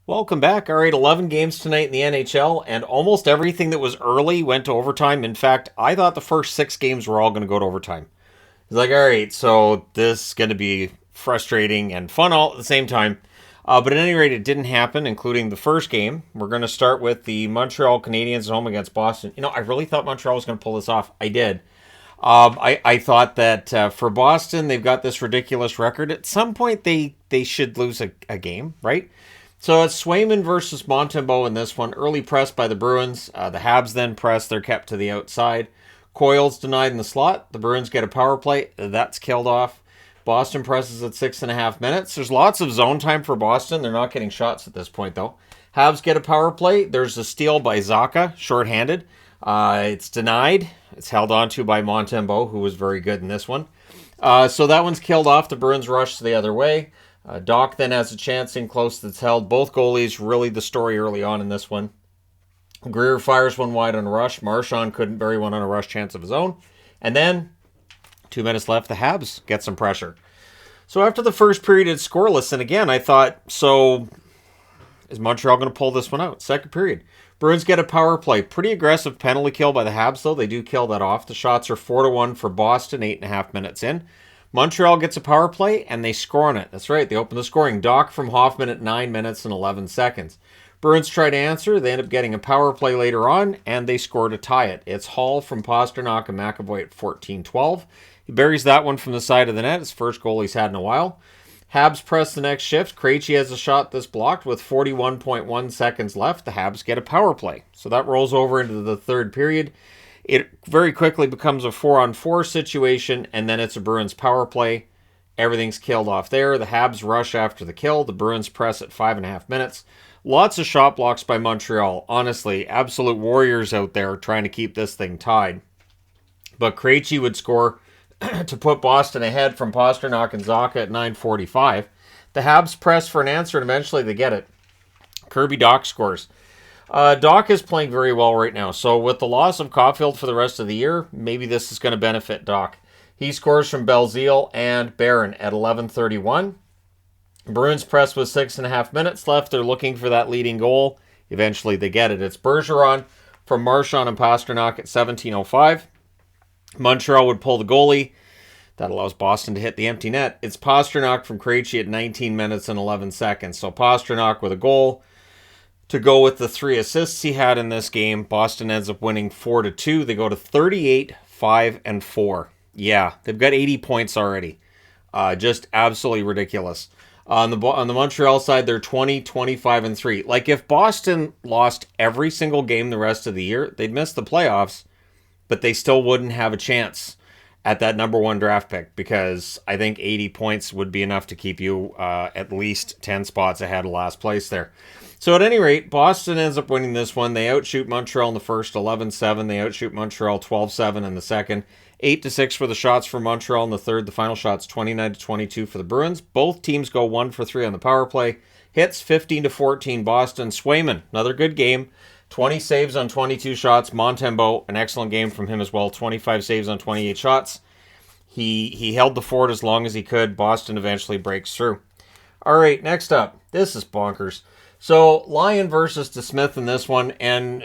Welcome back. All right, 11 games tonight in the NHL, and almost everything that was early went to overtime. In fact, I thought the first 6 games were all going to go to overtime. It's like, all right, so this is going to be frustrating and fun all at the same time. But at any rate, it didn't happen, including the first game. We're going to start with the Montreal Canadiens home against Boston. I really thought Montreal was going to pull this off. I did. I thought that for Boston, they've got this ridiculous record. At some point, they should lose a game, right? So it's Swayman versus Montembeault in this one. Early press by the Bruins. The Habs then press. They're kept to the outside. Coyle's denied in the slot. The Bruins get a power play. That's killed off. Boston presses at 6.5 minutes. There's lots of zone time for Boston. They're not getting shots at this point, though. Habs get a power play. There's a steal by Zacha, shorthanded. It's denied. It's held onto by Montembeault, who was very good in this one. So that one's killed off. The Bruins rush the other way. Doc then has a chance in close that's held. Both goalies really the story early on in this one. Greer fires one wide on a rush. Marchand couldn't bury one on a rush chance of his own. And then, 2 minutes left, the Habs get some pressure. So after the first period, it's scoreless. And again, I thought, so is Montreal going to pull this one out? Second period. Bruins get a power play. Pretty aggressive penalty kill by the Habs, though. They do kill that off. The shots are 4-1 for Boston, 8.5 minutes in. Montreal gets a power play, and they score on it. That's right, they open the scoring. Doc from Hoffman at 9 minutes and 11 seconds. Bruins try to answer. They end up getting a power play later on, and they score to tie it. It's Hall from Pastrnak and McAvoy at 14-12. He buries that one from the side of the net. His first goal he's had in a while. Habs press the next shift. Krejci has a shot that's blocked with 41.1 seconds left. The Habs get a power play. So that rolls over into the third period. It very quickly becomes a 4-on-4 situation, and then it's a Bruins power play. Everything's killed off there. The Habs rush after the kill. The Bruins press at 5.5 minutes. Lots of shot blocks by Montreal. Honestly, absolute warriors out there trying to keep this thing tied. But Krejci would score to put Boston ahead from Pastrnak and Zacha at 9:45. The Habs press for an answer, and eventually they get it. Kirby Dach scores. Doc is playing very well right now. So with the loss of Caulfield for the rest of the year, maybe this is going to benefit Doc. He scores from Belzile and Barron at 11:31. Bruins press with 6.5 minutes left. They're looking for that leading goal. Eventually they get it. It's Bergeron from Marchand and Pastrnak at 17:05. Montreal would pull the goalie. That allows Boston to hit the empty net. It's Pastrnak from Krejci at 19 minutes and 11 seconds. So Pastrnak with a goal. To go with the 3 assists he had in this game, Boston ends up winning 4-2. They go to 38-5-4. Yeah, they've got 80 points already. Just absolutely ridiculous. On the Montreal side, they're 20-25-3. Like, if Boston lost every single game the rest of the year, they'd miss the playoffs, but they still wouldn't have a chance at that number 1 draft pick, because I think 80 points would be enough to keep you at least 10 spots ahead of last place there. So at any rate, Boston ends up winning this one. They outshoot Montreal in the first 11-7. They outshoot Montreal 12-7 in the second. 8-6 for the shots for Montreal in the third. The final shot's 29-22 for the Bruins. Both teams go 1 for 3 on the power play. Hits 15-14 Boston. Swayman, another good game. 20 saves on 22 shots. Montembeault, an excellent game from him as well. 25 saves on 28 shots. He held the fort as long as he could. Boston eventually breaks through. All right, next up. This is bonkers. So, Lyon versus DeSmith in this one, and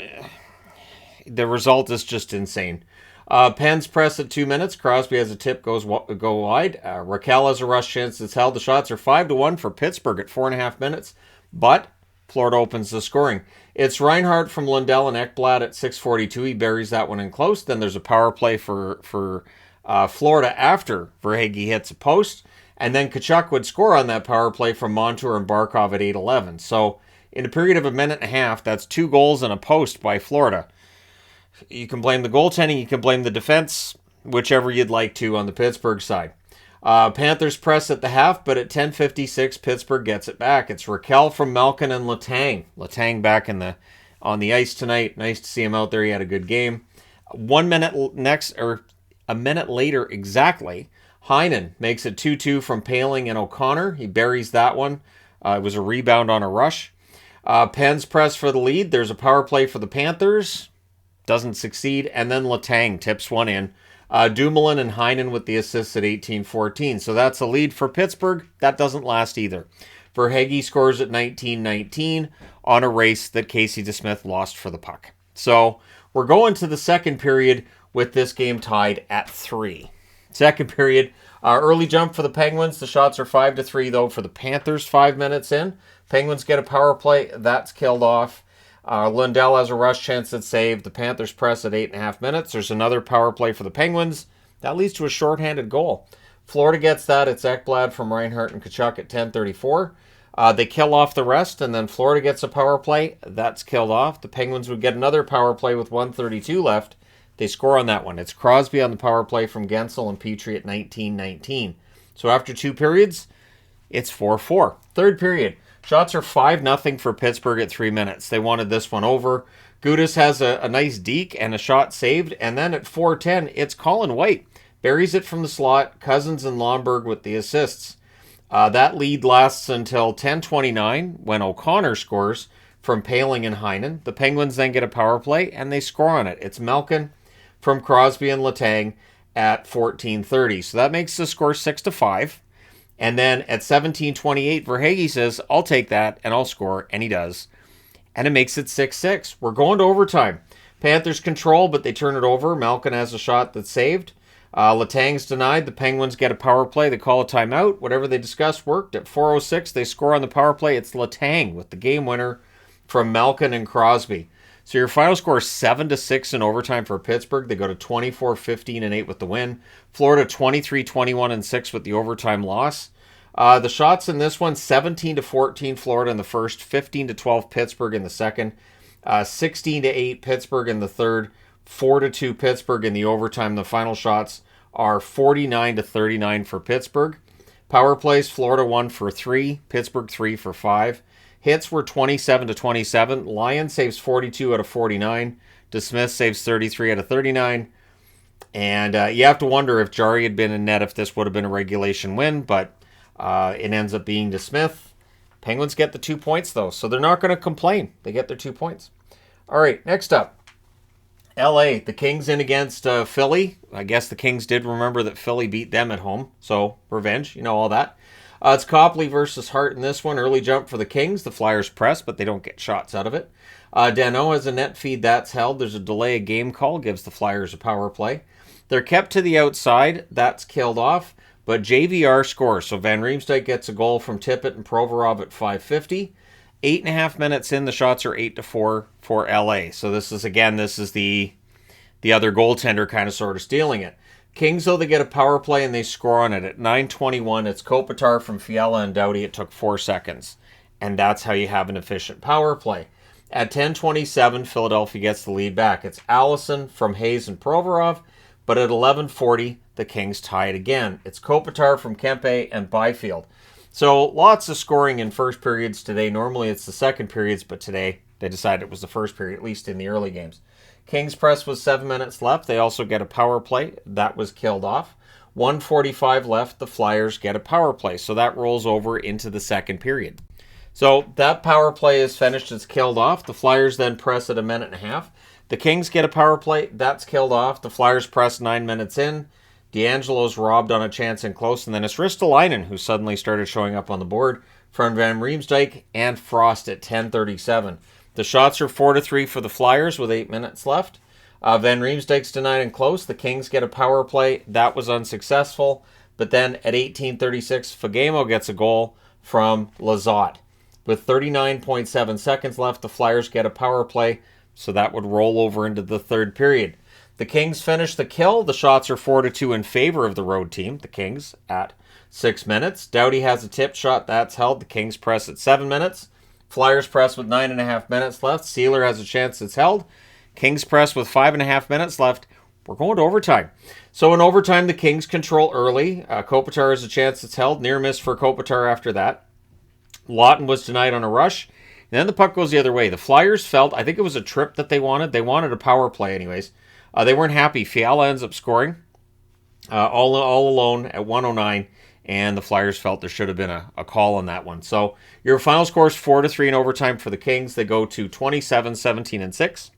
the result is just insane. Penn's press at 2 minutes. Crosby has a tip, go wide. Raquel has a rush chance that's held. The shots are 5-1 for Pittsburgh at 4.5 minutes, but Florida opens the scoring. It's Reinhart from Lundell and Ekblad at 6:42. He buries that one in close. Then there's a power play for Florida after Verhaeghe hits a post. And then Tkachuk would score on that power play from Montour and Barkov at 8:11. So in a period of a minute and a half, that's 2 goals and a post by Florida. You can blame the goaltending, you can blame the defense, whichever you'd like to on the Pittsburgh side. Panthers press at the half, but at 10:56, Pittsburgh gets it back. It's Raquel from Malkin and Letang. Letang back on the ice tonight. Nice to see him out there. He had a good game. A minute later exactly, Heinen makes it 2-2 from Paling and O'Connor. He buries that one. It was a rebound on a rush. Penn's press for the lead. There's a power play for the Panthers. Doesn't succeed. And then Letang tips one in. Dumoulin and Heinen with the assists at 18-14. So that's a lead for Pittsburgh. That doesn't last either. Verhaeghe scores at 19-19 on a race that Casey DeSmith lost for the puck. So we're going to the second period with this game tied at 3. Second period, early jump for the Penguins. The shots are 5-3 though for the Panthers 5 minutes in. Penguins get a power play. That's killed off. Lundell has a rush chance that's saved. The Panthers press at 8.5 minutes. There's another power play for the Penguins. That leads to a shorthanded goal. Florida gets that. It's Ekblad from Reinhart and Tkachuk at 10:34. They kill off the rest, and then Florida gets a power play. That's killed off. The Penguins would get another power play with 1:32 left. They score on that one. It's Crosby on the power play from Gensel and Petrie at 19-19. So after 2 periods, it's 4-4. Third period, shots are 5-0 for Pittsburgh at 3 minutes. They wanted this one over. Gudas has a nice deke and a shot saved, and then at 4:10, it's Colin White. Buries it from the slot. Cousins and Lomberg with the assists. That lead lasts until 10:29 when O'Connor scores from Paling and Heinen. The Penguins then get a power play, and they score on it. It's Malkin from Crosby and Letang at 14:30. So that makes the score 6-5. And then at 17:28, Verhaeghe says, I'll take that, and I'll score, and he does. And it makes it 6-6. We're going to overtime. Panthers control, but they turn it over. Malkin has a shot that's saved. Letang's denied. The Penguins get a power play. They call a timeout. Whatever they discussed worked. At 4:06, they score on the power play. It's Letang with the game winner from Malkin and Crosby. So your final score is 7-6 in overtime for Pittsburgh. They go to 24-15-8 with the win. Florida 23-21-6 with the overtime loss. The shots in this one, 17-14 Florida in the first, 15-12 Pittsburgh in the second, 16-8 Pittsburgh in the third, 4-2 Pittsburgh in the overtime. The final shots are 49-39 for Pittsburgh. Power plays, Florida 1 for 3, Pittsburgh 3 for 5. Hits were 27-27. Lyon saves 42 out of 49. DeSmith saves 33 out of 39. And you have to wonder if Jari had been in net if this would have been a regulation win, but it ends up being DeSmith. Penguins get the 2 points, though, so they're not going to complain. They get their 2 points. All right, next up. LA, the Kings in against Philly. I guess the Kings did remember that Philly beat them at home, so revenge, you know, all that. It's Copley versus Hart in this one. Early jump for the Kings. The Flyers press, but they don't get shots out of it. Danault has a net feed. That's held. There's a delay of game call. Gives the Flyers a power play. They're kept to the outside. That's killed off. But JVR scores. So Van Riemsdyk gets a goal from Tippett and Provorov at 5:50. 8.5 minutes in, the shots are 8-4 for LA. So this is the other goaltender kind of sort of stealing it. Kings, though, they get a power play and they score on it at 9:21. It's Kopitar from Fiala and Doughty. It took 4 seconds. And that's how you have an efficient power play. At 10:27, Philadelphia gets the lead back. It's Allison from Hayes and Provorov. But at 11:40, the Kings tie it again. It's Kopitar from Kempe and Byfield. So lots of scoring in first periods today. Normally it's the second periods, but today they decided it was the first period, at least in the early games. Kings press with 7 minutes left. They also get a power play. That was killed off. 1:45 left. The Flyers get a power play. So that rolls over into the second period. So that power play is finished. It's killed off. The Flyers then press at 1.5 minutes. The Kings get a power play. That's killed off. The Flyers press 9 minutes in. D'Angelo's robbed on a chance in close. And then it's Ristolainen who suddenly started showing up on the board from Van Riemsdyk and Frost at 10:37. The shots are 4-3 for the Flyers with 8 minutes left. Van Riemsdyk's denied in close. The Kings get a power play. That was unsuccessful. But then at 18:36, Fagemo gets a goal from Lizotte. With 39.7 seconds left, the Flyers get a power play. So that would roll over into the third period. The Kings finish the kill. The shots are 4-2 in favor of the road team, the Kings, at 6 minutes. Doughty has a tip shot. That's held. The Kings press at 7 minutes. Flyers press with 9.5 minutes left. Sealer has a chance. It's held. Kings press with 5.5 minutes left. We're going to overtime. So in overtime, the Kings control early. Kopitar has a chance. It's held. Near miss for Kopitar after that. Lawton was denied on a rush. And then the puck goes the other way. The Flyers felt, I think it was a trip that they wanted. They wanted a power play anyways. They weren't happy. Fiala ends up scoring all alone at 1:09. And the Flyers felt there should have been a call on that one. So your final score is 4-3 in overtime for the Kings. They go to 27-17-6.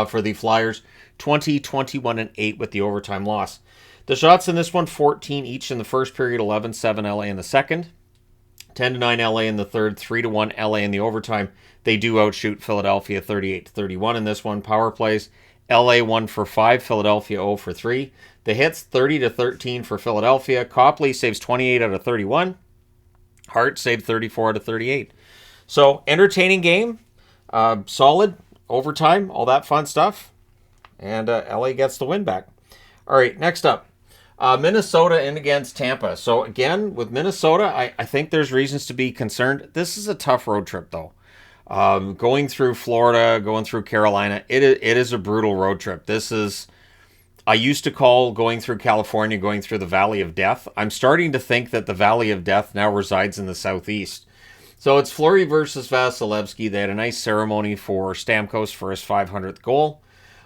For the Flyers, 20-21-8 with the overtime loss. The shots in this one, 14 each in the first period, 11-7 LA in the second. 10-9 LA in the third, 3-1 LA in the overtime. They do outshoot Philadelphia 38-31 in this one. Power plays, LA 1 for 5, Philadelphia 0 for 3. The hits, 30-13 for Philadelphia. Copley saves 28 out of 31. Hart saved 34 out of 38. So, entertaining game, solid, overtime, all that fun stuff. And LA gets the win back. All right, next up. Minnesota in against Tampa. So again, with Minnesota, I think there's reasons to be concerned. This is a tough road trip, though. Going through Florida, going through Carolina, it is a brutal road trip. This is, I used to call going through California, going through the Valley of Death. I'm starting to think that the Valley of Death now resides in the Southeast. So it's Fleury versus Vasilevsky. They had a nice ceremony for Stamkos for his 500th goal.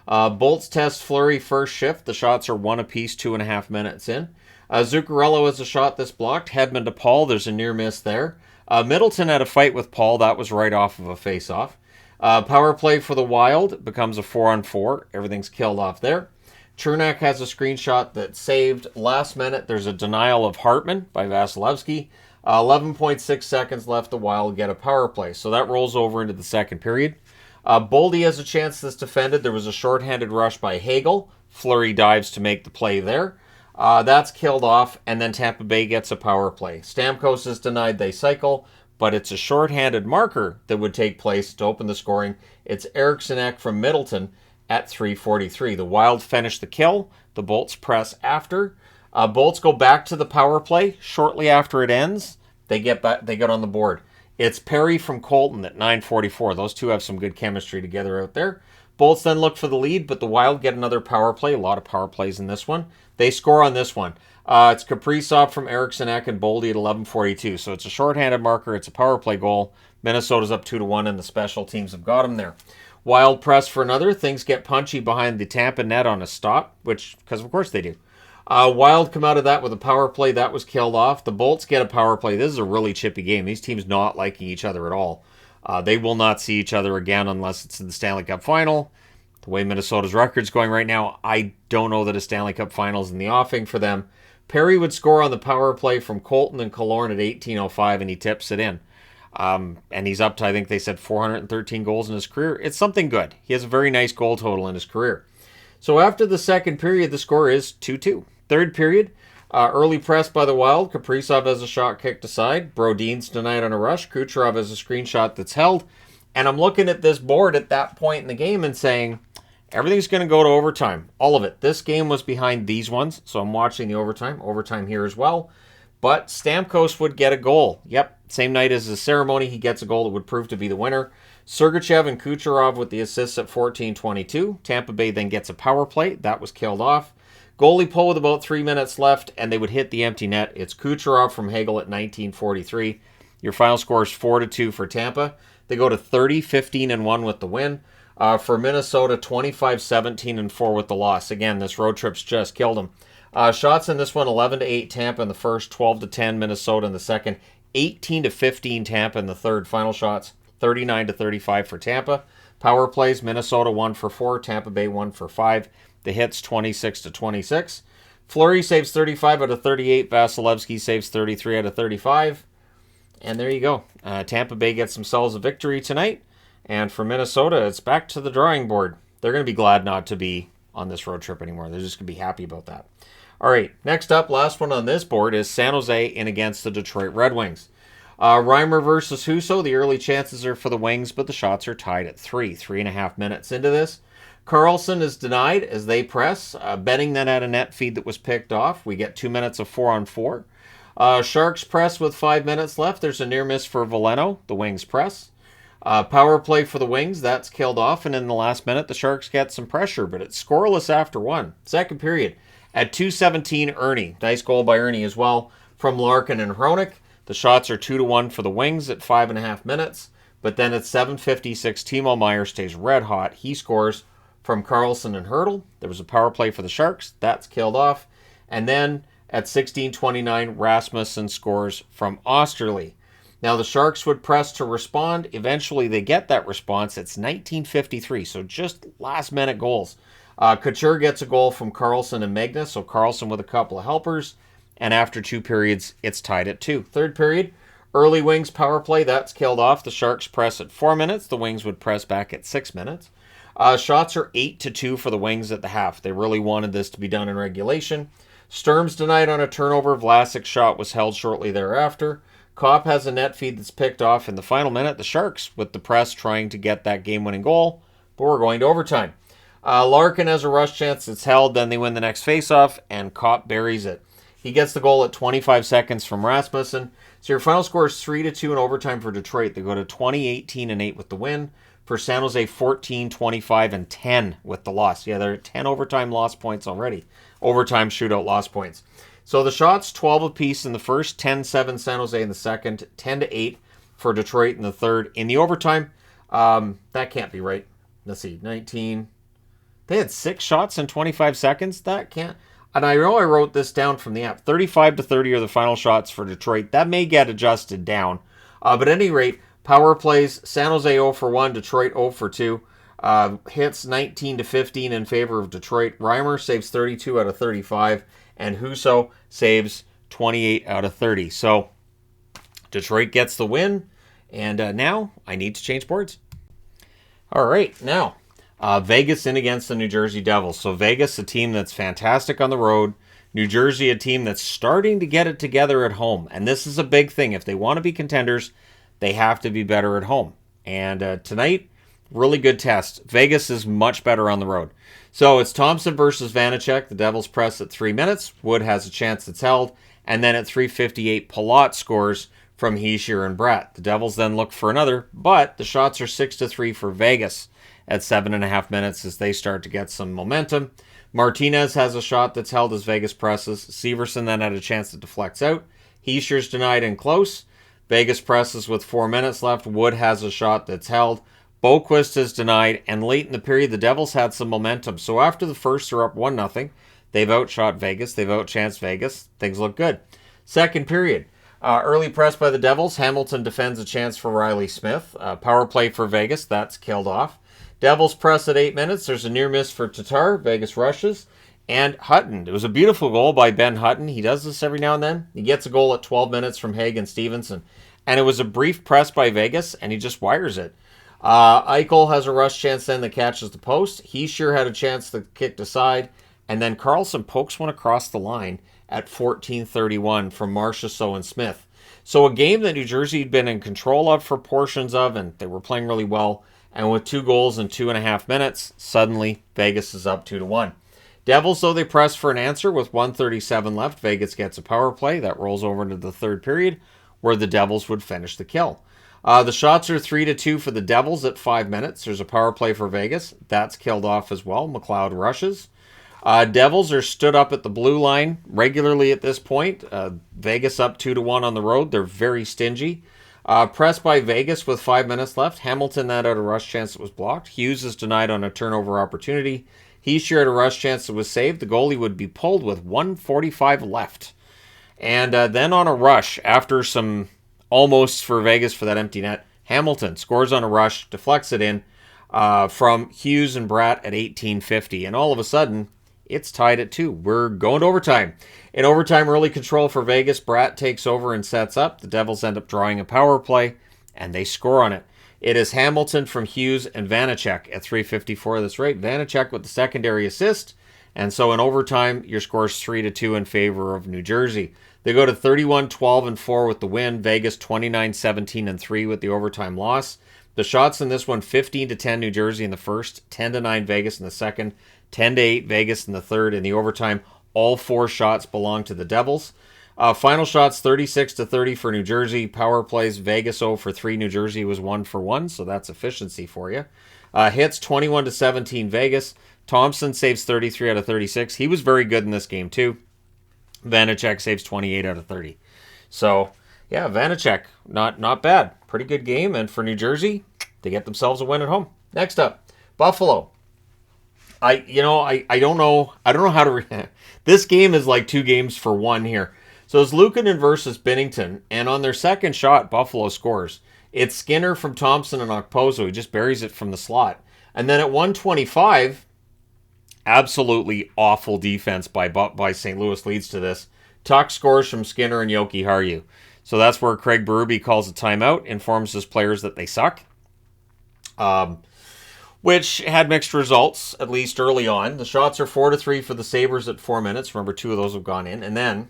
Bolts test Fleury first shift. The shots are 1 apiece, 2.5 minutes in. Zuccarello has a shot that's blocked. Hedman to Paul. There's a near miss there. Middleton had a fight with Paul. That was right off of a face-off. Power play for the Wild becomes a 4-on-4. Everything's killed off there. Chernak has a screenshot that's saved. Last minute, there's a denial of Hartman by Vasilevsky. 11.6 seconds left. The Wild get a power play. So that rolls over into the second period. Boldy has a chance that's defended. There was a shorthanded rush by Hagel. Fleury dives to make the play there. That's killed off, and then Tampa Bay gets a power play. Stamkos is denied. They cycle, but it's a shorthanded marker that would take place to open the scoring. It's Eriksson from Middleton at 3:43. The Wild finish the kill. The Bolts press after. Bolts go back to the power play. Shortly after it ends, they get on the board. It's Perry from Colton at 9:44. Those two have some good chemistry together out there. Bolts then look for the lead, but the Wild get another power play. A lot of power plays in this one. They score on this one. It's Kaprizov from Eriksson and Boldy at 11:42. So it's a shorthanded marker. It's a power play goal. Minnesota's up 2-1, and the special teams have got them there. Wild press for another. Things get punchy behind the Tampa net on a stop, because of course they do. Wild come out of that with a power play. That was killed off. The Bolts get a power play. This is a really chippy game. These teams not liking each other at all. They will not see each other again unless it's in the Stanley Cup Final. The way Minnesota's record's going right now, I don't know that a Stanley Cup Final is in the offing for them. Perry would score on the power play from Colton and Killorn at 18:05, and he tips it in. And he's up to, I think they said, 413 goals in his career. It's something good. He has a very nice goal total in his career. So after the second period, the score is 2-2. Third period, early press by the Wild. Kaprizov has a shot kicked aside. Brodin's denied on a rush. Kucherov has a screenshot that's held. And I'm looking at this board at that point in the game and saying, everything's going to go to overtime. All of it. This game was behind these ones, so I'm watching the overtime. Overtime here as well. But Stamkos would get a goal. Yep, same night as the ceremony, he gets a goal that would prove to be the winner. Sergachev and Kucherov with the assists at 14:22. Tampa Bay then gets a power play. That was killed off. Goalie pull with about 3 minutes left, and they would hit the empty net. It's Kucherov from Hagel at 19:43. Your final score is 4-2 for Tampa. They go to 30-15-1 with the win. For Minnesota, 25-17-4 with the loss. Again, this road trip's just killed them. Shots in this one, 11-8 Tampa in the first, 12-10 Minnesota in the second, 18-15 Tampa in the third. Final shots, 39-35 for Tampa. Power plays, Minnesota 1 for 4, Tampa Bay 1 for 5. The hits, 26-26. Fleury saves 35 out of 38. Vasilevsky saves 33 out of 35. And there you go. Tampa Bay gets themselves a victory tonight. And for Minnesota, it's back to the drawing board. They're going to be glad not to be on this road trip anymore. They're just going to be happy about that. All right, next up, last one on this board is San Jose in against the Detroit Red Wings. Reimer versus Husso. The early chances are for the Wings, but the shots are tied at 3.5 minutes into this. Carlson is denied as they press. Benning then had a net feed that was picked off. We get 2 minutes of 4-on-4. Sharks press with 5 minutes left. There's a near miss for Veleno. The Wings press. Power play for the Wings. That's killed off. And in the last minute, the Sharks get some pressure, but it's scoreless after one. Second period. At 2:17, Ernie. Nice goal by Ernie as well from Larkin and Hronik. The shots are 2-1 for the Wings at 5.5 minutes. But then at 7:56, Timo Meier stays red hot. He scores from Carlson and Hertl. There was a power play for the Sharks. That's killed off. And then at 16:29, Rasmussen scores from Osterley. Now the Sharks would press to respond. Eventually they get that response. It's 19:53, so just last-minute goals. Couture gets a goal from Carlson and Magnus, so Carlson with a couple of helpers. And after 2 periods, it's tied at 2. Third period, Early Wings power play, that's killed off. The Sharks press at 4 minutes. The Wings would press back at 6 minutes. Shots are 8-2 for the Wings at the half. They really wanted this to be done in regulation. Sturm's denied on a turnover. Vlasic's shot was held shortly thereafter. Kopp has a net feed that's picked off in the final minute. The Sharks with the press trying to get that game-winning goal, but we're going to overtime. Larkin has a rush chance that's held. Then they win the next faceoff, and Kopp buries it. He gets the goal at 25 seconds from Rasmussen. So your final score is 3-2 in overtime for Detroit. They go to 20-18-8 with the win. For San Jose, 14-25-10 with the loss. Yeah, they're at 10 overtime loss points already. Overtime shootout loss points. So the shots, 12 apiece in the first, 10-7 San Jose in the second, 10-8 for Detroit in the third. In the overtime, that can't be right. Let's see, 19. They had 6 shots in 25 seconds. That can't. And I know I wrote this down from the app. 35-30 are the final shots for Detroit. That may get adjusted down. But at any rate, power plays, San Jose 0 for 1, Detroit 0 for 2. Hits 19-15 in favor of Detroit. Reimer saves 32 out of 35. And Husso saves 28 out of 30. So Detroit gets the win. And now I need to change boards. All right, now Vegas in against the New Jersey Devils. So Vegas, a team that's fantastic on the road. New Jersey, a team that's starting to get it together at home. And this is a big thing. If they want to be contenders, they have to be better at home. And tonight, really good test. Vegas is much better on the road. So it's Thompson versus Vanacek. The Devils press at 3 minutes. Wood has a chance that's held. And then at 3:58, Palat scores from Hischier and Bratt. The Devils then look for another, but the shots are 6-3 for Vegas at 7.5 minutes as they start to get some momentum. Martinez has a shot that's held as Vegas presses. Severson then had a chance that deflects out. Hischier's denied and close. Vegas presses with 4 minutes left. Wood has a shot that's held. Boquist is denied, and late in the period, the Devils had some momentum. So after the first, they're up 1-0. They've outshot Vegas. They've outchanced Vegas. Things look good. Second period. Early press by the Devils. Hamilton defends a chance for Riley Smith. Power play for Vegas. That's killed off. Devils press at 8 minutes. There's a near miss for Tatar. Vegas rushes. And Hutton. It was a beautiful goal by Ben Hutton. He does this every now and then. He gets a goal at 12 minutes from Hagen Stevenson. And it was a brief press by Vegas, and he just wires it. Eichel has a rush chance then that catches the post. He sure had a chance that kicked aside. And then Carlson pokes one across the line at 14:31 from Marchessault and Smith. So a game that New Jersey had been in control of for portions of, and they were playing really well. And with 2 goals in 2.5 minutes, suddenly Vegas is up 2-1. Devils, though, they press for an answer with 1:37 left. Vegas gets a power play. That rolls over into the third period, where the Devils would finish the kill. The shots are 3-2 for the Devils at 5 minutes. There's a power play for Vegas. That's killed off as well. McLeod rushes. Devils are stood up at the blue line regularly at this point. Vegas up 2-1 on the road. They're very stingy. Pressed by Vegas with 5 minutes left. Hamilton that out a rush chance that was blocked. Hughes is denied on a turnover opportunity. He shared a rush chance that was saved. The goalie would be pulled with 1:45 left. And then on a rush, after some almost for Vegas for that empty net, Hamilton scores on a rush, deflects it in from Hughes and Bratt at 18:50. And all of a sudden, it's tied at 2. We're going to overtime. In overtime, early control for Vegas. Bratt takes over and sets up. The Devils end up drawing a power play, and they score on it. It is Hamilton from Hughes and Vanacek at 3:54. That's right, Vanacek with the secondary assist. And so in overtime, your score is 3-2 in favor of New Jersey. They go to 31-12-4 with the win. Vegas 29-17-3 with the overtime loss. The shots in this one, 15-10 New Jersey in the first, 10-9 Vegas in the second, 10-8 Vegas in the third. In the overtime, all 4 shots belong to the Devils. Final shots, 36-30 for New Jersey. Power plays, Vegas 0 for 3. New Jersey was 1 for 1, so that's efficiency for you. Hits, 21-17 Vegas. Thompson saves 33 out of 36. He was very good in this game, too. Vanacek saves 28 out of 30. So, yeah, Vanacek, not bad. Pretty good game, and for New Jersey, they get themselves a win at home. Next up, Buffalo. I don't know how to... This game is like 2 games for 1 here. So it's Luukkonen versus Binnington, and on their second shot, Buffalo scores. It's Skinner from Thompson and Okposo. He just buries it from the slot. And then at 1:25, absolutely awful defense by St. Louis leads to this. Tuck scores from Skinner and Jokiharju. So that's where Craig Berube calls a timeout, informs his players that they suck. Which had mixed results, at least early on. The shots are 4-3 for the Sabres at 4 minutes. Remember, 2 of those have gone in. And then,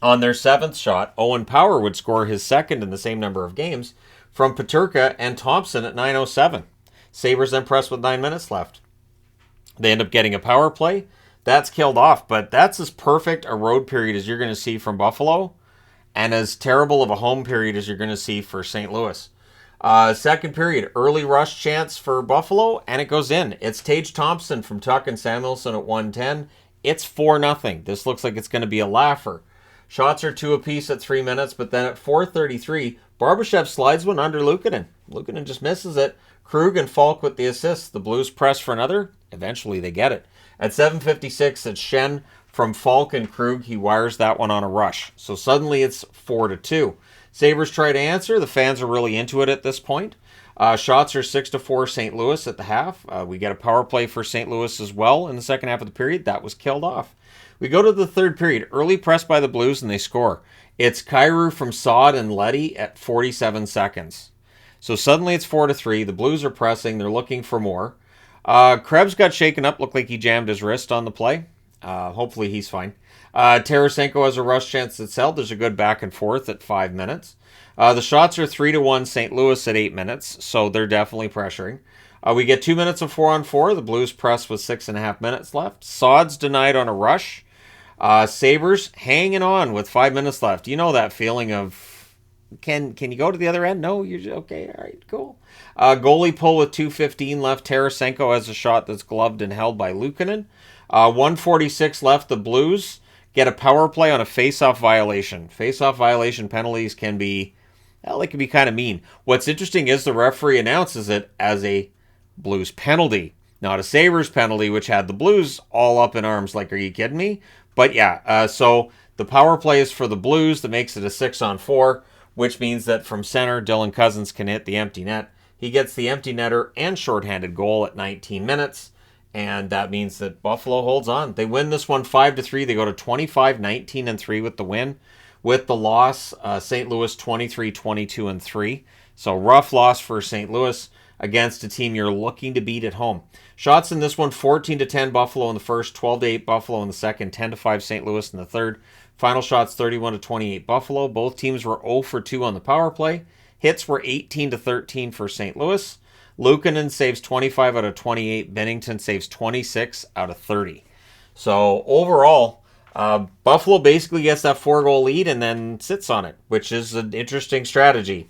on their 7th shot, Owen Power would score his 2nd in the same number of games from Peterka and Thompson at 9:07. Sabres then press with 9 minutes left. They end up getting a power play. That's killed off, but that's as perfect a road period as you're going to see from Buffalo, and as terrible of a home period as you're going to see for St. Louis. Second period, early rush chance for Buffalo, and it goes in. It's Tage Thompson from Tuck and Samuelson at 1:10. It's 4-0. This looks like it's going to be a laugher. Shots are 2 apiece at 3 minutes, but then at 4:33, Barbashev slides one under Luukkonen. Luukkonen just misses it. Krug and Falk with the assists. The Blues press for another. Eventually they get it. At 7:56, it's Schenn from Falk and Krug. He wires that one on a rush. So suddenly it's 4-2. Sabres try to answer. The fans are really into it at this point. Shots are 6-4 St. Louis at the half. We get a power play for St. Louis as well in the second half of the period. That was killed off. We go to the third period. Early press by the Blues, and they score. It's Kyrou from Saad and Leddy at 47 seconds. So suddenly it's 4-3. The Blues are pressing. They're looking for more. Krebs got shaken up. Looked like he jammed his wrist on the play. Hopefully he's fine. Tarasenko has a rush chance that's held. There's a good back and forth at 5 minutes. The shots are 3-1 St. Louis at 8 minutes, so they're definitely pressuring. We get 2 minutes of 4-on-4. The Blues press with 6.5 minutes left. Saad's denied on a rush. Sabres hanging on with 5 minutes left. You know that feeling of, can you go to the other end? No, you're okay. All right, cool. Goalie pull with 2:15 left. Tarasenko has a shot that's gloved and held by Luukkonen. 1:46 left. The Blues get a power play on a face-off violation. Face-off violation penalties can be, well, they can be kind of mean. What's interesting is the referee announces it as a Blues penalty, not a Sabres penalty, which had the Blues all up in arms like, are you kidding me? But yeah, so the power play is for the Blues. That makes it a 6-on-4, which means that from center, Dylan Cousins can hit the empty net. He gets the empty netter and shorthanded goal at 19 minutes. And that means that Buffalo holds on. They win this one 5-3. They go to 25-19-3 with the win. With the loss, St. Louis 23-22-3. So rough loss for St. Louis against a team you're looking to beat at home. Shots in this one, 14-10 Buffalo in the first, 12-8 Buffalo in the second, 10-5 St. Louis in the third. Final shots 31-28 Buffalo. Both teams were 0-2 on the power play. Hits were 18-13 for St. Louis. Luukkonen saves 25 out of 28. Bennington saves 26 out of 30. So overall, Buffalo basically gets that 4-goal lead and then sits on it, which is an interesting strategy.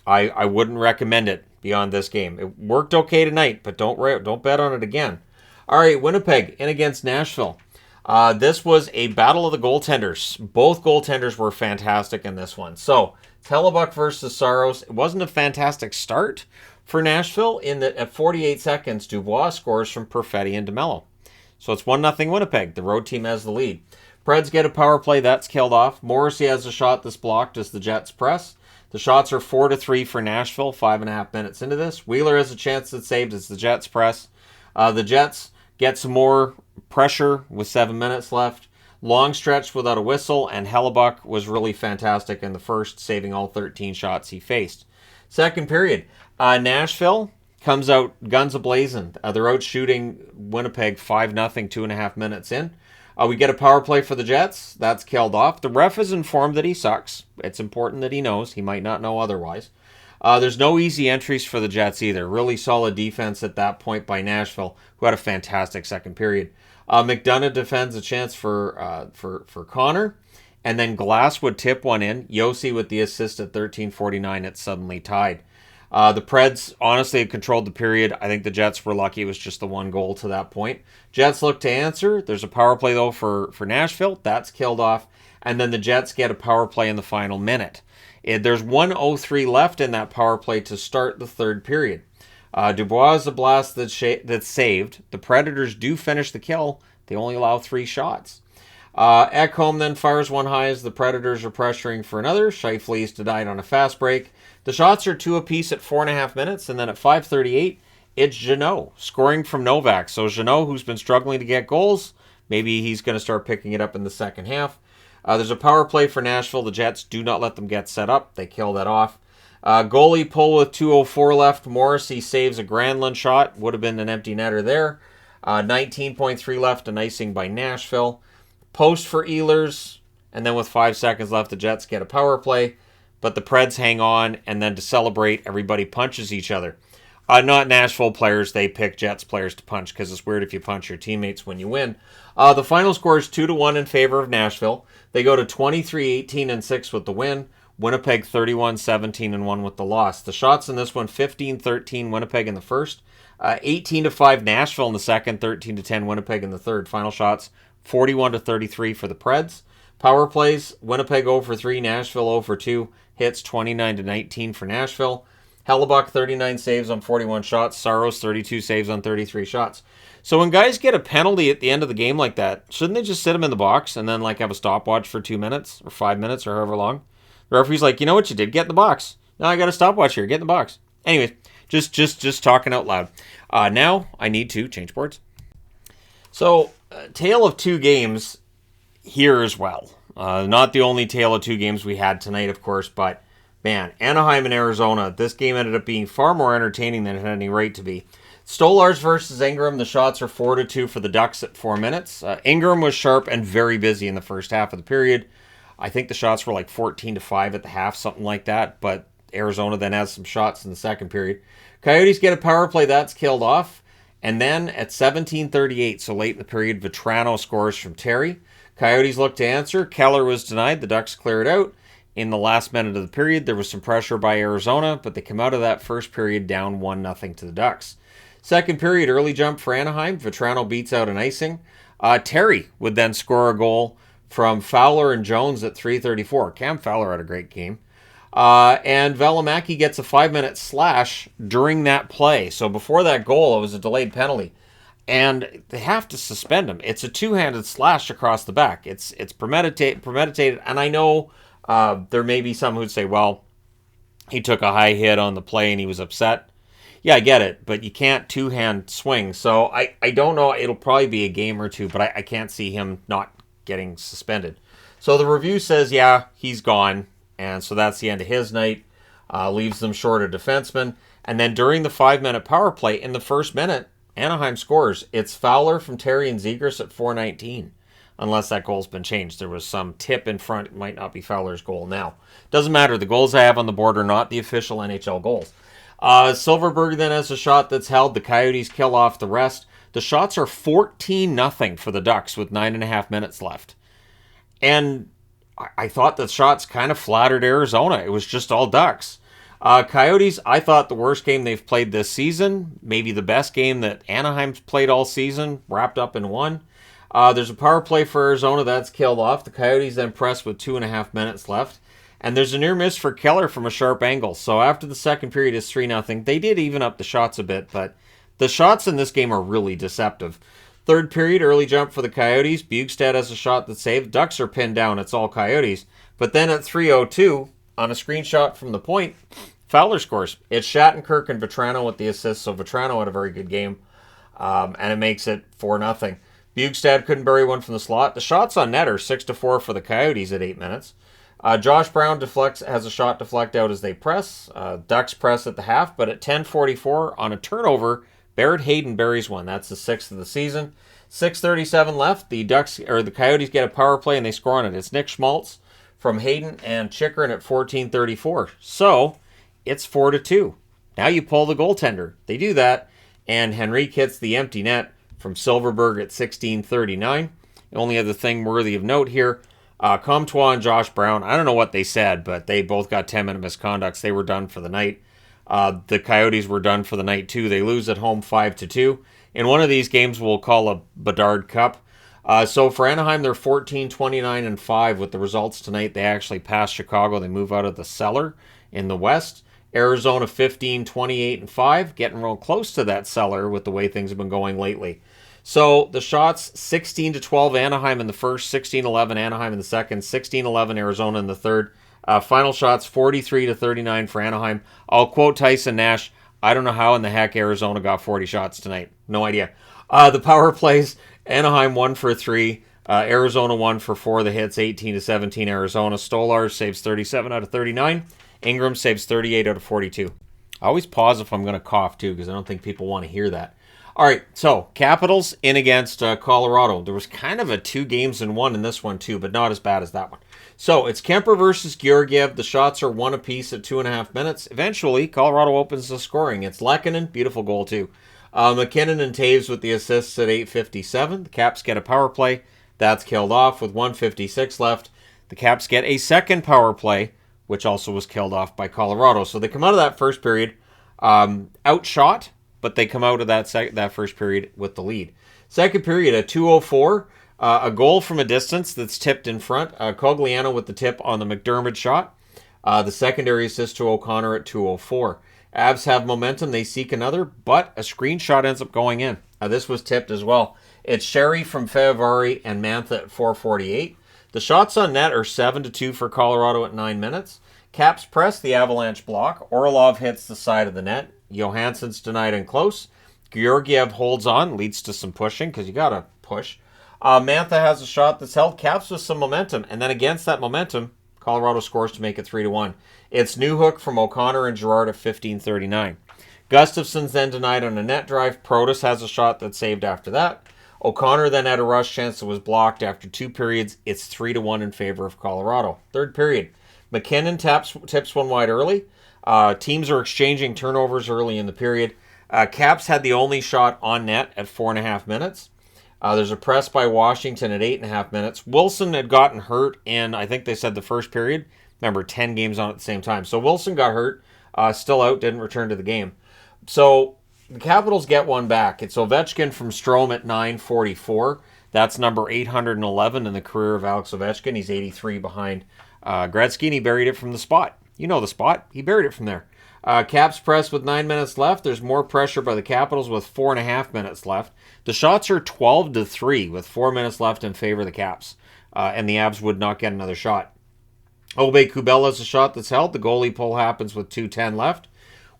I wouldn't recommend it beyond this game. It worked okay tonight, but don't bet on it again. All right, Winnipeg in against Nashville. This was a battle of the goaltenders. Both goaltenders were fantastic in this one. So, Hellebuck versus Saros. It wasn't a fantastic start for Nashville in that at 48 seconds, Dubois scores from Perfetti and DeMello. So it's 1-0 Winnipeg. The road team has the lead. Preds get a power play. That's killed off. Morrissey has a shot that's blocked as the Jets press. The shots are 4-3 for Nashville, 5.5 minutes into this. Wheeler has a chance that's saved as the Jets press. The Jets get some more pressure with 7 minutes left. Long stretch without a whistle, and Hellebuck was really fantastic in the first, saving all 13 shots he faced. Second period, Nashville comes out guns a-blazing. They're out shooting Winnipeg 5-0, 2.5 minutes in. We get a power play for the Jets. That's killed off. The ref is informed that he sucks. It's important that he knows. He might not know otherwise. There's no easy entries for the Jets either. Really solid defense at that point by Nashville, who had a fantastic second period. McDonough defends a chance for Connor, and then Glass would tip one in. Yossi with the assist at 13:49. It's suddenly tied. The Preds honestly controlled the period. I think the Jets were lucky. It was just the one goal to that point. Jets look to answer. There's a power play, though, for Nashville. That's killed off. And then the Jets get a power play in the final minute. There's 1:03 left in that power play to start the third period. Dubois is a blast that's saved. The Predators do finish the kill. They only allow 3 shots. Ekholm then fires one high as the Predators are pressuring for another. Scheifele's denied on a fast break. The shots are 2 apiece at 4.5 minutes, and then at 5:38, it's Jeannot scoring from Novak. So Jeannot, who's been struggling to get goals, maybe he's going to start picking it up in the second half. There's a power play for Nashville. The Jets do not let them get set up. They kill that off. Goalie pull with 2:04 left. Morrissey saves a Granlund shot. Would have been an empty netter there. 19.3 left. An icing by Nashville. Post for Ehlers. And then with 5 seconds left, the Jets get a power play. But the Preds hang on. And then to celebrate, everybody punches each other. Not Nashville players. They pick Jets players to punch because it's weird if you punch your teammates when you win. The final score is 2-1 in favor of Nashville. They go to 23-18-6 with the win. Winnipeg 31-17-1 with the loss. The shots in this one, 15-13 Winnipeg in the first. 18-5 Nashville in the second. 13-10 Winnipeg in the third. Final shots, 41-33 for the Preds. Power plays, Winnipeg 0-3, Nashville 0-2. Hits 29-19 for Nashville. Hellebuck 39 saves on 41 shots. Saros 32 saves on 33 shots. So when guys get a penalty at the end of the game like that, shouldn't they just sit them in the box and then have a stopwatch for 2 minutes or 5 minutes or however long? The referee's like, you know what you did? Get in the box. Now I got a stopwatch here. Get in the box. Anyways, just talking out loud. Now I need to change boards. So, tale of 2 games here as well. Not the only tale of 2 games we had tonight, of course, but man, Anaheim and Arizona, this game ended up being far more entertaining than it had any right to be. Stolarz versus Ingram, the shots are 4-2 for the Ducks at 4 minutes. Ingram was sharp and very busy in the first half of the period. I think the shots were 14-5 at the half, something like that, but Arizona then has some shots in the second period. Coyotes get a power play, that's killed off. And then at 17:38, so late in the period, Vetrano scores from Terry. Coyotes look to answer. Keller was denied. The Ducks clear it out. In the last minute of the period, there was some pressure by Arizona, but they come out of that first period down 1-0 to the Ducks. Second period, early jump for Anaheim. Vetrano beats out an icing. Terry would then score a goal from Fowler and Jones at 3:34. Cam Fowler had a great game. And Valimaki gets a 5-minute slash during that play. So before that goal, it was a delayed penalty. And they have to suspend him. It's a 2-handed slash across the back. It's premeditated. And I know there may be some who'd say, well, he took a high hit on the play and he was upset. Yeah, I get it, but you can't 2-hand swing. So I don't know. It'll probably be a game or 2, but I can't see him not getting suspended. So the review says, yeah, he's gone. And so that's the end of his night. Leaves them short a defenseman. And then during the 5-minute power play, in the first minute, Anaheim scores. It's Fowler from Terry and Zegras at 4:19. Unless that goal's been changed. There was some tip in front. It might not be Fowler's goal now. Doesn't matter. The goals I have on the board are not the official NHL goals. Silverberg then has a shot that's held. The Coyotes kill off the rest. The shots are 14-0 for the Ducks with 9.5 minutes left. And I thought the shots kind of flattered Arizona. It was just all Ducks. Coyotes, I thought the worst game they've played this season. Maybe the best game that Anaheim's played all season, wrapped up in one. There's a power play for Arizona that's killed off. The Coyotes then press with 2.5 minutes left. And there's a near miss for Keller from a sharp angle. So after the second period is 3-0. They did even up the shots a bit, but the shots in this game are really deceptive. Third period, early jump for the Coyotes. Bjugstad has a shot that's saved. Ducks are pinned down. It's all Coyotes. But then at 3:02, on a screenshot from the point, Fowler scores. It's Shattenkirk and Vetrano with the assist. So Vetrano had a very good game. And it makes it 4-0. Bjugstad couldn't bury one from the slot. The shots on net are 6-4 for the Coyotes at 8 minutes. Josh Brown has a shot deflect out as they press. Ducks press at the half, but at 10:44 on a turnover, Barrett Hayden buries one. That's the 6th of the season. 6:37 left. The Coyotes get a power play and they score on it. It's Nick Schmaltz from Hayden and Chikrin at 14:34. So it's 4-2. Now you pull the goaltender. They do that, and Henrique hits the empty net from Silverberg at 16:39. The only other thing worthy of note here, Comtois and Josh Brown, I don't know what they said, but they both got 10-minute misconducts. They were done for the night. The Coyotes were done for the night too. They lose at home 5-2. In one of these games, we'll call a Bedard Cup. So for Anaheim, they're 14-29-5 with the results tonight. They actually pass Chicago. They move out of the cellar in the West. Arizona 15-28-5, getting real close to that cellar with the way things have been going lately. So the shots, 16-12 Anaheim in the first, 16-11 Anaheim in the second, 16-11 Arizona in the third. Final shots, 43-39 for Anaheim. I'll quote Tyson Nash. I don't know how in the heck Arizona got 40 shots tonight. No idea. The power plays, Anaheim 1 for 3. Arizona won for 4 of the hits, 18-17 Arizona. Stolar saves 37 out of 39. Ingram saves 38 out of 42. I always pause if I'm going to cough, too, because I don't think people want to hear that. All right, so Capitals in against Colorado. There was kind of a 2 games in 1 in this one, too, but not as bad as that one. So it's Kemper versus Georgiev. The shots are 1 apiece at 2.5 minutes. Eventually, Colorado opens the scoring. It's Lehkonen, beautiful goal, too. McKinnon and Taves with the assists at 8:57. The Caps get a power play. That's killed off with 1:56 left. The Caps get a second power play, which also was killed off by Colorado. So they come out of that first period outshot, but they come out of that first period with the lead. Second period at 2:04, a goal from a distance that's tipped in front. Cogliano with the tip on the McDermott shot. The secondary assist to O'Connor at 2:04. Avs have momentum. They seek another, but a screenshot ends up going in. This was tipped as well. It's Sherry from Fir Avenue and Mantha at 4:48. The shots on net are 7-2 for Colorado at 9 minutes. Caps press the Avalanche block. Orlov hits the side of the net. Johansson's denied and close. Georgiev holds on, leads to some pushing because you got to push. Mantha has a shot that's held. Caps with some momentum, and then against that momentum, Colorado scores to make it 3-1. It's Newhook from O'Connor and Girard at 15:39. Gustafson's then denied on a net drive. Protas has a shot that's saved after that. O'Connor then had a rush chance that was blocked after 2 periods. It's 3-1 in favor of Colorado. Third period. McKinnon tips one wide early. Teams are exchanging turnovers early in the period. Caps had the only shot on net at 4.5 minutes. There's a press by Washington at 8.5 minutes. Wilson had gotten hurt in, I think they said, the first period. Remember, 10 games on at the same time. So Wilson got hurt, still out, didn't return to the game. So the Capitals get one back. It's Ovechkin from Strome at 9:44. That's number 811 in the career of Alex Ovechkin. He's 83 behind Gretzky, and he buried it from the spot. You know the spot. He buried it from there. Caps press with 9 minutes left. There's more pressure by the Capitals with 4.5 minutes left. The shots are 12-3 with 4 minutes left in favor of the Caps. And the Avs would not get another shot. Obe-Kubel has a shot that's held. The goalie pull happens with 2:10 left.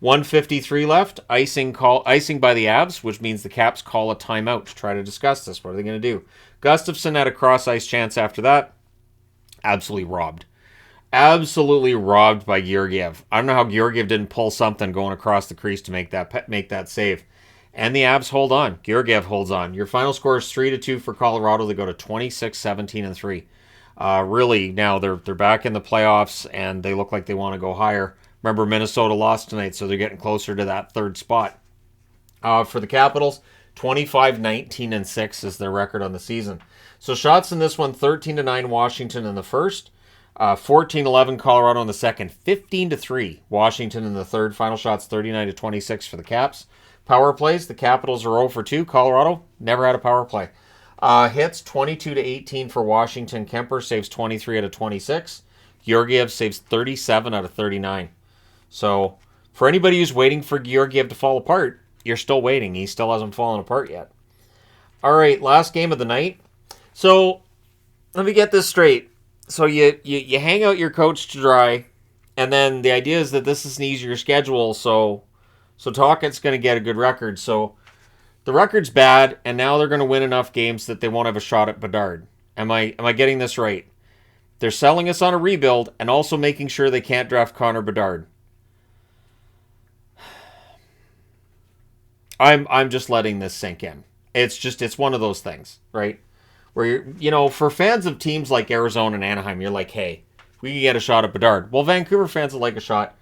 1:53 left. Icing by the Avs, which means the Caps call a timeout to try to discuss this. What are they going to do? Gustafson had a cross-ice chance after that. Absolutely robbed. Absolutely robbed by Georgiev. I don't know how Georgiev didn't pull something going across the crease to make that save. And the Avs hold on. Georgiev holds on. Your final score is 3-2 for Colorado. They go to 26-17-3. Really, now they're back in the playoffs, and they look like they want to go higher. Remember, Minnesota lost tonight, so they're getting closer to that third spot. For the Capitals, 25-19-6 is their record on the season. So shots in this one, 13-9 Washington in the first, 14-11 Colorado in the second, 15-3 Washington in the third. Final shots 39-26 for the Caps. Power plays, the Capitals are 0 for 2. Colorado never had a power play. Hits 22-18 for Washington. Kemper saves 23 out of 26. Georgiev saves 37 out of 39. So for anybody who's waiting for Georgiev to fall apart, you're still waiting. He still hasn't fallen apart yet. All right, last game of the night. So let me get this straight. So you hang out your coach to dry, and then the idea is that this is an easier schedule, so Tocchet's going to get a good record. So the record's bad, and now they're going to win enough games that they won't have a shot at Bedard. Am I getting this right? They're selling us on a rebuild and also making sure they can't draft Connor Bedard. I'm just letting this sink in. It's one of those things, right? Where for fans of teams like Arizona and Anaheim, you're like, hey, we can get a shot at Bedard. Well, Vancouver fans would like a shot.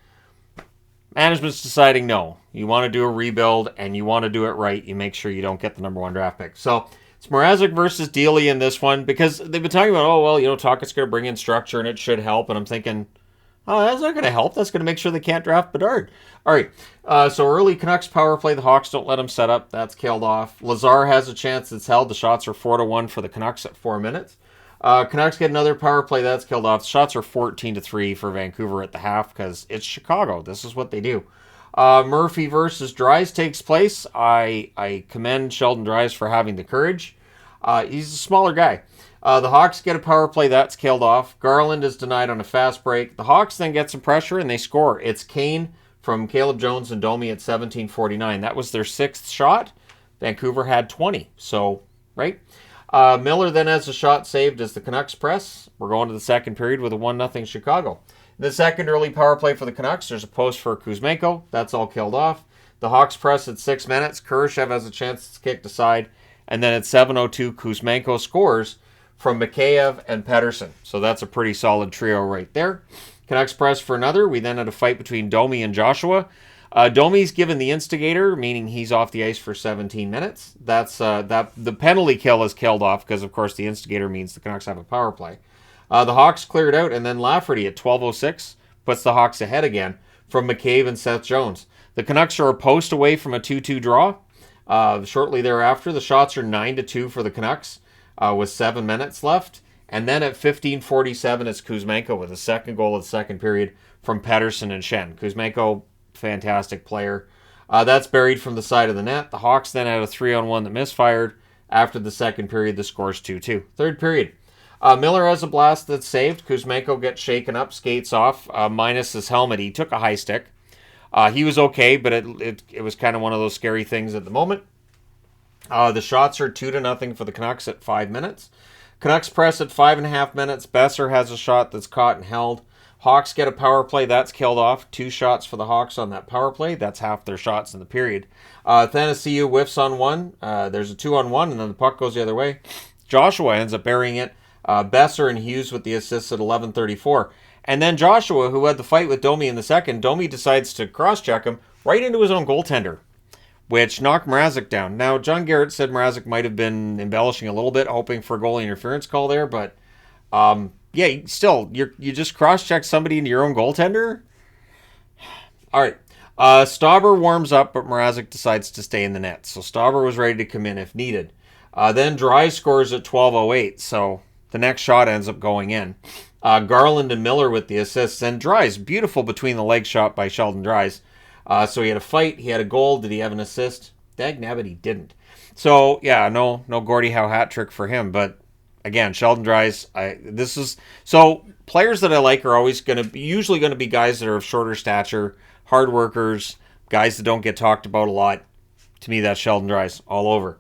Management's deciding no. You want to do a rebuild, and you want to do it right. You make sure you don't get the number 1 draft pick. So it's Mrazek versus Dealey in this one, because they've been talking about, Tocchet's going to bring in structure, and it should help. And I'm thinking, oh, that's not going to help. That's going to make sure they can't draft Bedard. All right, so early Canucks power play. The Hawks don't let him set up. That's killed off. Lazar has a chance that's held. The shots are 4-1 for the Canucks at 4 minutes. Canucks get another power play. That's killed off. The shots are 14-3 for Vancouver at the half because it's Chicago. This is what they do. Murphy versus Dries takes place. I commend Sheldon Dries for having the courage. He's a smaller guy. The Hawks get a power play. That's killed off. Garland is denied on a fast break. The Hawks then get some pressure, and they score. It's Kane from Caleb Jones and Domi at 17:49. That was their 6th shot. Vancouver had 20. So, right? Miller then has a shot saved as the Canucks press. We're going to the second period with a 1-0 Chicago. In the second early power play for the Canucks, there's a post for Kuzmenko. That's all killed off. The Hawks press at 6 minutes. Kurashev has a chance to kick aside. And then at 7:02, Kuzmenko scores from Mikheyev and Pettersson. So that's a pretty solid trio right there. Canucks press for another. We then had a fight between Domi and Joshua. Domi's given the instigator, meaning he's off the ice for 17 minutes. That's the penalty kill is killed off because, of course, the instigator means the Canucks have a power play. The Hawks cleared out, and then Lafferty at 12:06 puts the Hawks ahead again from McCabe and Seth Jones. The Canucks are a post away from a 2-2 draw. Shortly thereafter, the shots are 9-2 for the Canucks with 7 minutes left. And then at 15:47, it's Kuzmenko with a second goal of the second period from Pettersson and Shen. Kuzmenko, fantastic player. That's buried from the side of the net. The Hawks then had a 3-on-1 that misfired. After the second period, the score's 2-2. Third period. Miller has a blast that's saved. Kuzmenko gets shaken up, skates off, minus his helmet. He took a high stick. He was okay, but it was kind of one of those scary things at the moment. The shots are 2-0 for the Canucks at 5 minutes. Canucks press at 5.5 minutes. Besser has a shot that's caught and held. Hawks get a power play. That's killed off. 2 shots for the Hawks on that power play. That's half their shots in the period. Thanasiu whiffs on one. There's a 2-on-1, and then the puck goes the other way. Joshua ends up burying it. Besser and Hughes with the assists at 11:34. And then Joshua, who had the fight with Domi in the second, Domi decides to cross-check him right into his own goaltender, which knocked Mrazek down. Now, John Garrett said Mrazek might have been embellishing a little bit, hoping for a goalie interference call there, but yeah, still, you just cross-check somebody into your own goaltender? All right. Stauber warms up, but Mrazek decides to stay in the net. So Stauber was ready to come in if needed. Then Dry scores at 12:08, so the next shot ends up going in. Garland and Miller with the assists, and Dry's beautiful between the leg shot by Sheldon Dries. So he had a fight, he had a goal. Did he have an assist? Dagnabbit, he didn't. So yeah, no Gordie Howe hat trick for him. But again, Sheldon Dries. So players that I like are always usually going to be guys that are of shorter stature, hard workers, guys that don't get talked about a lot. To me, that's Sheldon Dries all over.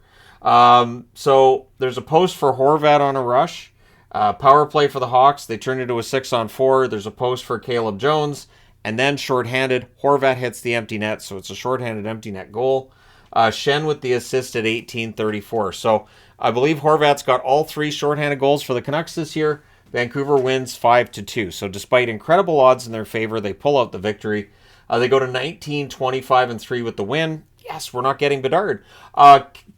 So there's a post for Horvat on a rush. Power play for the Hawks. They turn into a 6-on-4. There's a post for Caleb Jones. And then shorthanded, Horvat hits the empty net. So it's a shorthanded empty net goal. Shen with the assist at 18:34. So I believe Horvat's got all 3 shorthanded goals for the Canucks this year. Vancouver wins 5-2. So despite incredible odds in their favor, they pull out the victory. They go to 19-25-3 with the win. Yes, we're not getting Bedard.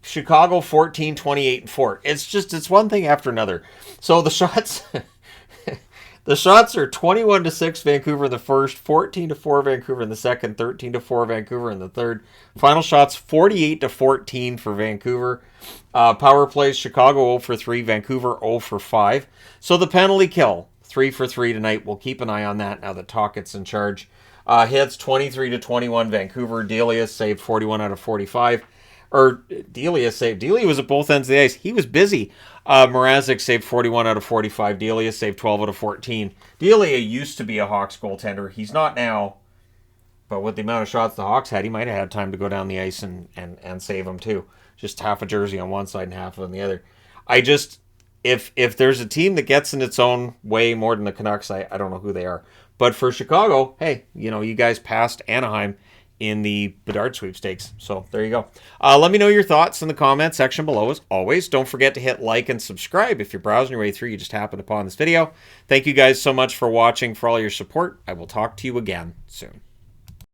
Chicago 14-28-4. It's one thing after another. So the shots the shots are 21-6 Vancouver in the first, 14-4 Vancouver in the second, 13-4 Vancouver in the third. Final shots 48-14 for Vancouver. Power plays Chicago 0-3, Vancouver 0-5. So the penalty kill 3-3 tonight. We'll keep an eye on that now that Tockett's in charge. Hits 23-21 Vancouver. Delia saved 41 out of 45. Delia was at both ends of the ice. He was busy. Mrazek saved 41 out of 45. Delia saved 12 out of 14. Delia used to be a Hawks goaltender. He's not now. But with the amount of shots the Hawks had, he might have had time to go down the ice and save them too. Just half a jersey on one side and half on the other. If there's a team that gets in its own way more than the Canucks, I don't know who they are. But for Chicago, hey, you guys passed Anaheim in the Bedard sweepstakes. So there you go. Let me know your thoughts in the comment section below. As always, don't forget to hit like and subscribe if you're browsing your way through. You just happened upon this video. Thank you guys so much for watching, for all your support. I will talk to you again soon.